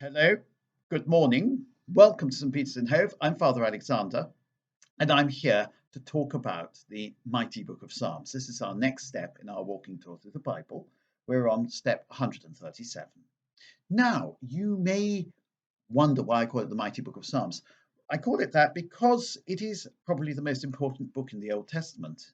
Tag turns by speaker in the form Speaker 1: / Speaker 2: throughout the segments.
Speaker 1: Hello, good morning. Welcome to St. Peter's in Hove. I'm Father Alexander, and I'm here to talk about the mighty book of Psalms. This is our next step in our walking tour through the Bible. We're on step 137. Now, you may wonder why I call it the mighty book of Psalms. I call it that because it is probably the most important book in the Old Testament.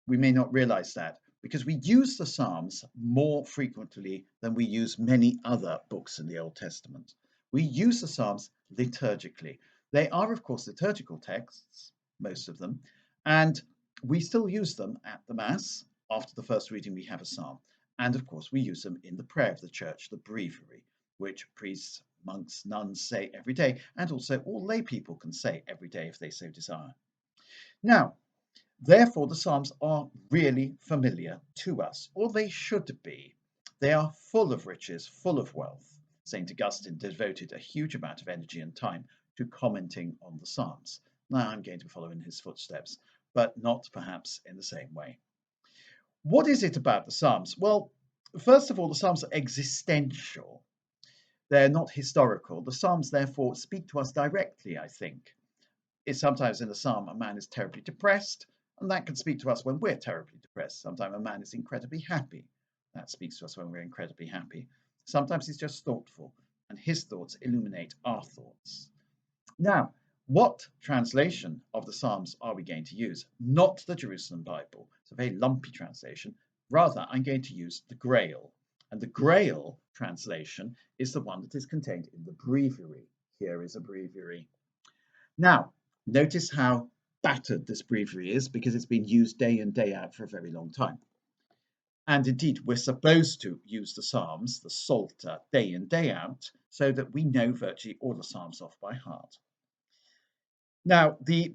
Speaker 1: We may not realize that because we use the Psalms more frequently than we use many other books in the Old Testament. We use the Psalms liturgically. They are, of course, liturgical texts, most of them, and we still use them at the Mass. After the first reading, we have a psalm. And of course, we use them in the prayer of the church, the breviary, which priests, monks, nuns say every day, and also all lay people can say every day if they so desire. Now, therefore, the Psalms are really familiar to us, or they should be. They are full of riches, full of wealth. St. Augustine devoted a huge amount of energy and time to commenting on the Psalms. Now I'm going to follow in his footsteps, but not perhaps in the same way. What is it about the Psalms? Well, first of all, the Psalms are existential. They're not historical. The Psalms, therefore, speak to us directly, I think. It's sometimes in the psalm a man is terribly depressed, and that can speak to us when we're terribly depressed. Sometimes a man is incredibly happy. That speaks to us when we're incredibly happy. Sometimes he's just thoughtful, and his thoughts illuminate our thoughts. Now, what translation of the Psalms are we going to use? Not the Jerusalem Bible. It's a very lumpy translation. Rather, I'm going to use the Grail. And the Grail translation is the one that is contained in the breviary. Here is a breviary. Now, notice how battered this breviary is because it's been used day in, day out for a very long time. And indeed, we're supposed to use the Psalms, the Psalter, day in, day out, so that we know virtually all the Psalms off by heart. Now, the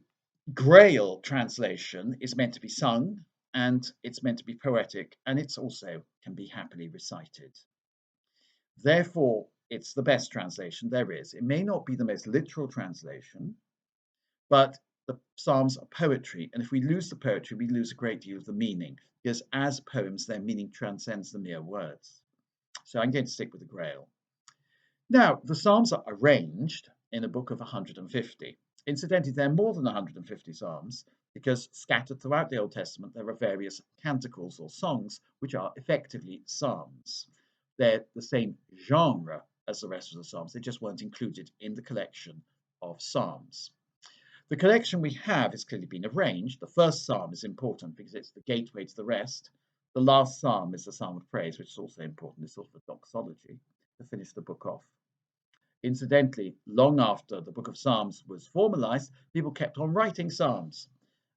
Speaker 1: Grail translation is meant to be sung, and it's meant to be poetic, and it's also can be happily recited. Therefore, it's the best translation there is. It may not be the most literal translation, but the Psalms are poetry, and if we lose the poetry, we lose a great deal of the meaning, because as poems, their meaning transcends the mere words. So I'm going to stick with the Grail. Now, the Psalms are arranged in a book of 150. Incidentally, there are more than 150 Psalms, because scattered throughout the Old Testament, there are various canticles or songs, which are effectively psalms. They're the same genre as the rest of the Psalms, they just weren't included in the collection of Psalms. The collection we have has clearly been arranged. The first psalm is important because it's the gateway to the rest. The last psalm is the psalm of praise, which is also important. It's sort of a doxology to finish the book off. Incidentally, long after the book of Psalms was formalized, people kept on writing psalms.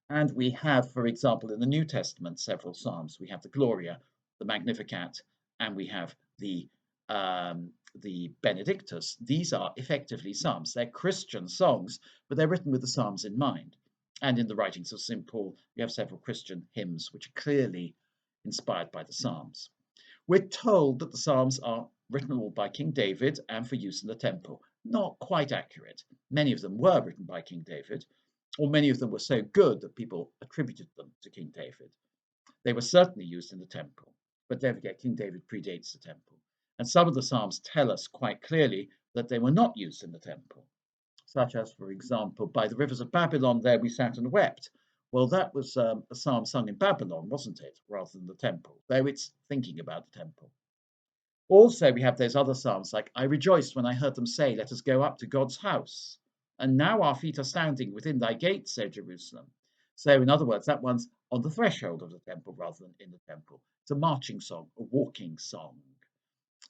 Speaker 1: And we have, for example, in the New Testament, several psalms. We have the Gloria, the Magnificat, and we have the Benedictus. These are effectively psalms. They're Christian songs, but they're written with the psalms in mind. And in the writings of St. Paul, we have several Christian hymns which are clearly inspired by the psalms. We're told that the psalms are written all by King David and for use in the temple. Not quite accurate. Many of them were written by King David, or many of them were so good that people attributed them to King David. They were certainly used in the temple, but don't forget, King David predates the temple. And some of the Psalms tell us quite clearly that they were not used in the temple, such as, for example, by the rivers of Babylon, there we sat and wept. Well, that was a psalm sung in Babylon, wasn't it, rather than the temple, though it's thinking about the temple. Also, we have those other psalms like, I rejoiced when I heard them say, let us go up to God's house. And now our feet are standing within thy gates, O Jerusalem. So, in other words, that one's on the threshold of the temple rather than in the temple. It's a marching song, a walking song.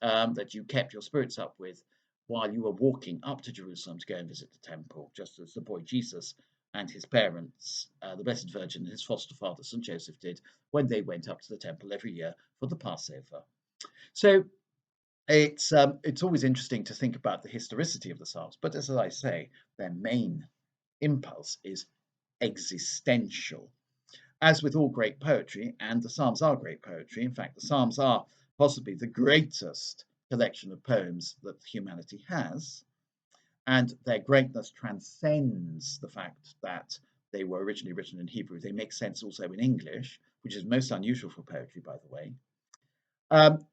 Speaker 1: That you kept your spirits up with while you were walking up to Jerusalem to go and visit the temple, just as the boy Jesus and his parents, the Blessed Virgin and his foster father, St. Joseph, did when they went up to the temple every year for the Passover. So it's always interesting to think about the historicity of the Psalms, but as I say, their main impulse is existential. As with all great poetry, and the Psalms are great poetry, in fact, the Psalms are possibly the greatest collection of poems that humanity has, and their greatness transcends the fact that they were originally written in Hebrew. They make sense also in English, which is most unusual for poetry, by the way.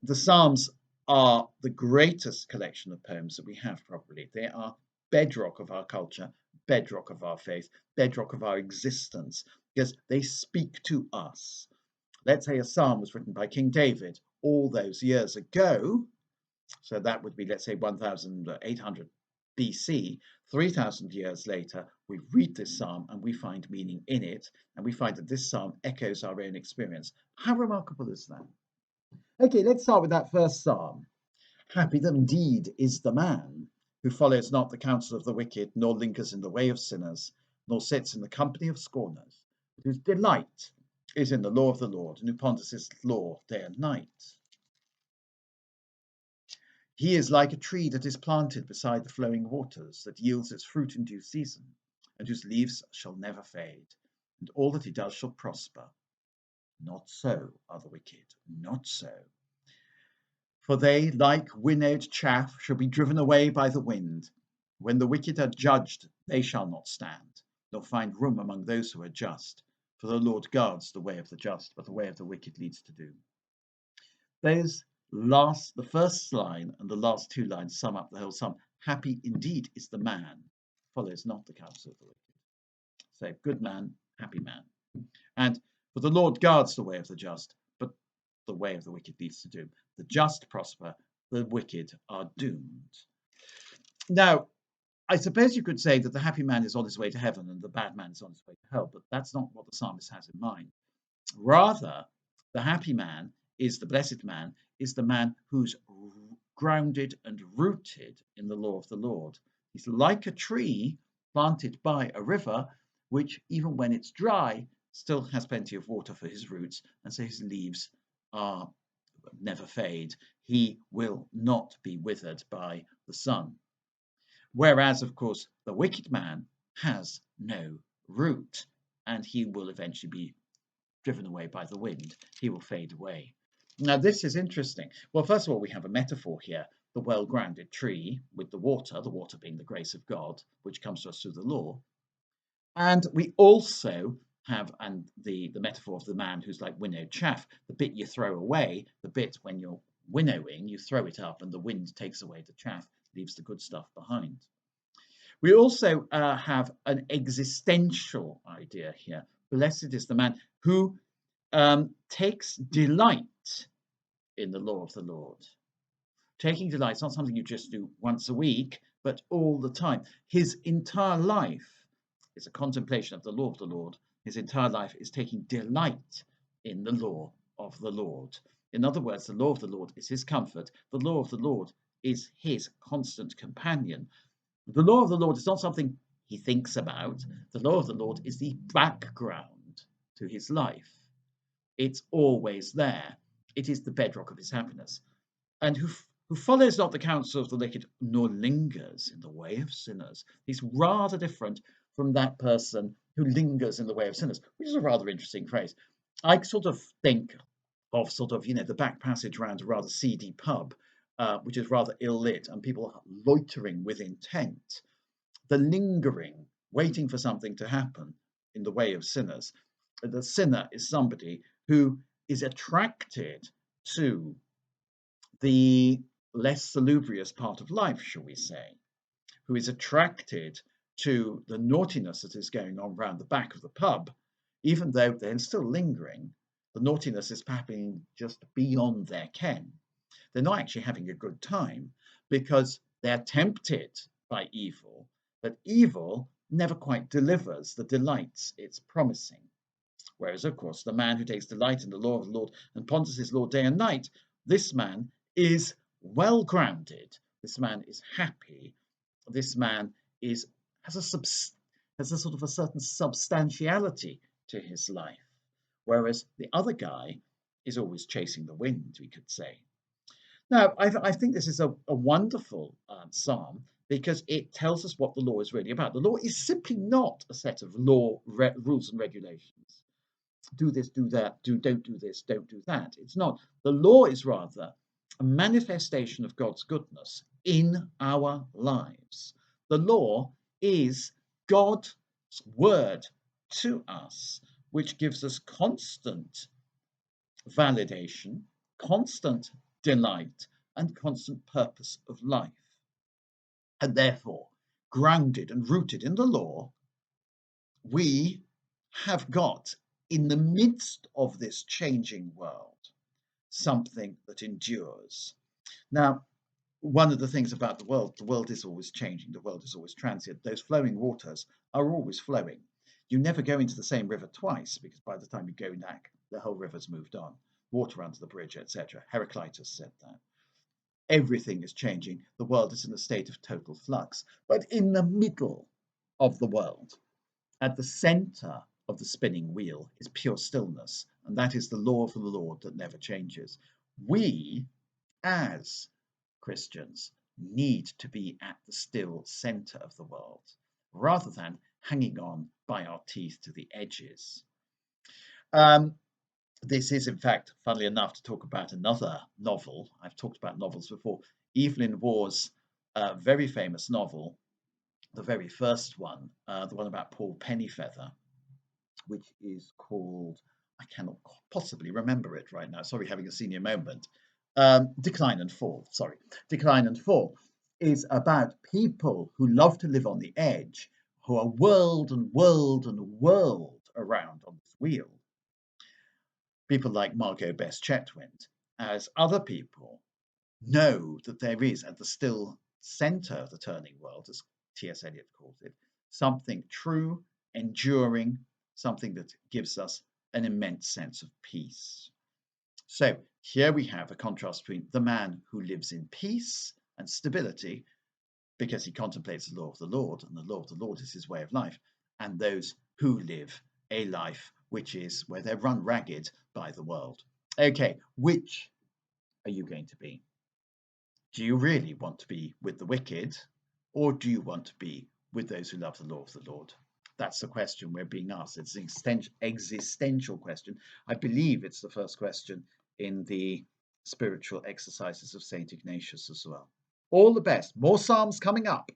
Speaker 1: The Psalms are the greatest collection of poems that we have, probably. They are bedrock of our culture, bedrock of our faith, bedrock of our existence, because they speak to us. Let's say a psalm was written by King David all those years ago. So that would be, let's say, 1800 BC. 3,000 years later, we read this psalm and we find meaning in it, and we find that this psalm echoes our own experience. How remarkable is that? Okay, let's start with that first psalm. Happy indeed is the man who follows not the counsel of the wicked, nor lingers in the way of sinners, nor sits in the company of scorners, but whose delight is in the law of the Lord, and who ponders his law day and night. He is like a tree that is planted beside the flowing waters, that yields its fruit in due season, and whose leaves shall never fade, and all that he does shall prosper. Not so are the wicked, not so. For they, like winnowed chaff, shall be driven away by the wind. When the wicked are judged, they shall not stand, nor find room among those who are just. For the Lord guards the way of the just, but the way of the wicked leads to doom. The first line and the last two lines sum up the whole psalm. Happy indeed is the man, follows not the counsel of the wicked. So, good man, happy man. And for the Lord guards the way of the just, but the way of the wicked leads to doom. The just prosper, the wicked are doomed. Now, I suppose you could say that the happy man is on his way to heaven and the bad man is on his way to hell, but that's not what the psalmist has in mind. Rather, the happy man is the blessed man, is the man who's grounded and rooted in the law of the Lord. He's like a tree planted by a river, which even when it's dry, still has plenty of water for his roots, and so his leaves are never fade. He will not be withered by the sun. Whereas, of course, the wicked man has no root, and he will eventually be driven away by the wind. He will fade away. Now, this is interesting. Well, first of all, we have a metaphor here, the well-grounded tree with the water being the grace of God, which comes to us through the law. And we also have the metaphor of the man who's like winnowed chaff, the bit you throw away, the bit when you're winnowing, you throw it up and the wind takes away the chaff, leaves the good stuff behind. We also have an existential idea here. Blessed is the man who takes delight in the law of the Lord. Taking delight is not something you just do once a week, but all the time. His entire life is a contemplation of the law of the Lord. His entire life is taking delight in the law of the Lord. In other words, the law of the Lord is his comfort. The law of the Lord is his constant companion. The law of the Lord is not something he thinks about. The law of the Lord is the background to his life. It's always there. It is the bedrock of his happiness. And who follows not the counsel of the wicked, nor lingers in the way of sinners. He's rather different from that person who lingers in the way of sinners, which is a rather interesting phrase. I sort of think of the back passage around a rather seedy pub, which is rather ill-lit, and people loitering with intent. The lingering, waiting for something to happen in the way of sinners. The sinner is somebody who is attracted to the less salubrious part of life, shall we say, who is attracted to the naughtiness that is going on round the back of the pub, even though they're still lingering. The naughtiness is happening just beyond their ken. They're not actually having a good time because they're tempted by evil, but evil never quite delivers the delights it's promising. Whereas, of course, the man who takes delight in the law of the Lord and ponders his law day and night, this man is well grounded. This man is happy. This man has a sort of a certain substantiality to his life. Whereas the other guy is always chasing the wind, we could say. Now, I think this is a wonderful psalm because it tells us what the law is really about. The law is simply not a set of rules and regulations. Do this, do that, don't do this, don't do that. It's not. The law is rather a manifestation of God's goodness in our lives. The law is God's word to us, which gives us constant validation, constant delight, and constant purpose of life. And therefore, grounded and rooted in the law, we have got, in the midst of this changing world, something that endures. Now, one of the things about the world is always changing, the world is always transient. Those flowing waters are always flowing. You never go into the same river twice, because by the time you go back, the whole river's moved on. Water under the bridge, etc. Heraclitus said that. Everything is changing. The world is in a state of total flux. But in the middle of the world, at the center of the spinning wheel, is pure stillness. And that is the law of the Lord that never changes. We, as Christians, need to be at the still center of the world, rather than hanging on by our teeth to the edges. This is, in fact, funnily enough, to talk about another novel. I've talked about novels before. Evelyn Waugh's very famous novel, the very first one, the one about Paul Pennyfeather, which is called, I cannot possibly remember it right now. Sorry, having a senior moment. Decline and Fall. Sorry, Decline and Fall is about people who love to live on the edge, who are whirled and whirled and whirled around on this wheel. People like Margot Best Chetwynd, as other people know that there is at the still center of the turning world, as T.S. Eliot calls it, something true, enduring, something that gives us an immense sense of peace. So here we have a contrast between the man who lives in peace and stability because he contemplates the law of the Lord, and the law of the Lord is his way of life, and those who live a life which is where they're run ragged by the world. Okay, which are you going to be? Do you really want to be with the wicked, or do you want to be with those who love the law of the Lord? That's the question we're being asked. It's an existential question. I believe it's the first question in the spiritual exercises of St. Ignatius as well. All the best. More Psalms coming up.